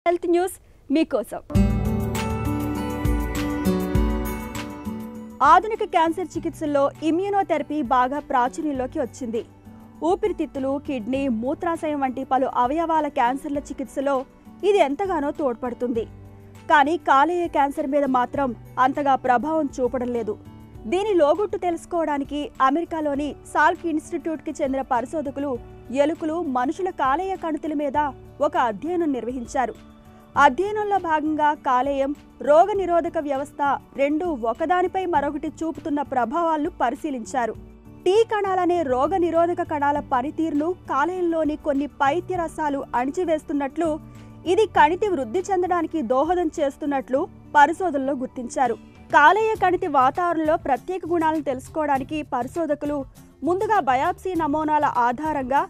Health news మీకోసం. ఆధునిక cancer చికిత్సల్లో immunotherapy బాగా ప్రాచుర్యంలోకి వచ్చింది. ఊపిరితిత్తులు, కిడ్నీ, మూత్రాశయం వంటి పలు అవయవాల క్యాన్సర్ల చికిత్సలో ఇది ఎంతగానో తోడ్పడుతుంది. కానీ కాలేయ క్యాన్సర్ మీద మాత్రం అంతగా ప్రభావం చూపడం లేదు. దీని లోగుట్టు తెలుసుకోవడానికి అమెరికాలోని సాల్క్ ఇన్స్టిట్యూట్కి చెందిన పరిశోధకులు ఎలుకలు, మనుషుల కాలేయ కణుతుల మీద ఒక అధ్యయనం నిర్వహించారు. అధ్యయనంలో భాగంగా కాలేయం, రోగ నిరోధక వ్యవస్థ రెండూ ఒకదానిపై మరొకటి చూపుతున్న ప్రభావాలను పరిశీలించారు. టీ కణాలనే రోగ నిరోధక కణాల పనితీరును కాలేయంలోని కొన్ని పైత్య రసాలు అణిచివేస్తున్నట్లు, ఇది కణితి వృద్ధి చెందడానికి దోహదం చేస్తున్నట్లు పరిశోధనలో గుర్తించారు. కాలేయ కణితి వాతావరణంలో ప్రత్యేక గుణాలను తెలుసుకోవడానికి పరిశోధకులు ముందుగా బయాప్సీ నమూనాల ఆధారంగా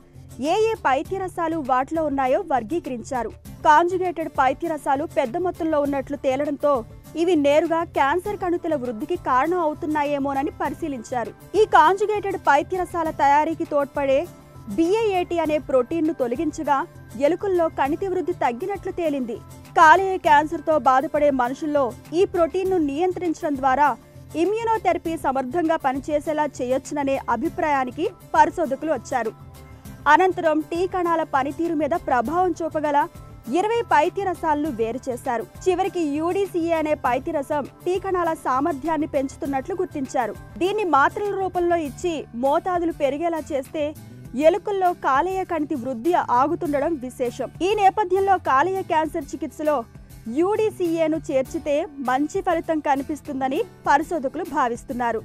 ఏ పైత్యరసాలు వాటిలో ఉన్నాయో వర్గీకరించారు. కాంజుగేటెడ్ పైత్యరసాలు పెద్ద మొత్తంలో ఉన్నట్లు తేలడంతో ఇవి నేరుగా క్యాన్సర్ కణుతుల వృద్ధికి కారణం అవుతున్నాయేమోనని పరిశీలించారు. ఈ కాంజుగేటెడ్ పైత్యరసాల తయారీకి తోడ్పడే BAAT అనే ప్రోటీన్ను తొలగించగా ఎలుకల్లో కణితి వృద్ధి తగ్గినట్లు తేలింది. కాలేయ క్యాన్సర్తో బాధపడే మనుషుల్లో ఈ ప్రోటీన్ను నియంత్రించడం ద్వారా ఇమ్యూనోథెరపీ సమర్థంగా పనిచేసేలా చేయొచ్చుననే అభిప్రాయానికి పరిశోధకులు వచ్చారు. అనంతరం టీ కణాల పనితీరు మీద ప్రభావం చూపగల 20 పైత్యరసాలను వేరు చేశారు. చివరికి UDCA అనే పైత్యరసం టీ కణాల సామర్థ్యాన్ని పెంచుతున్నట్లు గుర్తించారు. దీన్ని మాత్రల రూపంలో ఇచ్చి మోతాదులు పెరిగేలా చేస్తే ఎలుకల్లో కాలేయ కణితి వృద్ధి ఆగుతుండడం విశేషం. ఈ నేపథ్యంలో కాలేయ క్యాన్సర్ చికిత్సలో UDCAను చేర్చితే మంచి ఫలితం కనిపిస్తుందని పరిశోధకులు భావిస్తున్నారు.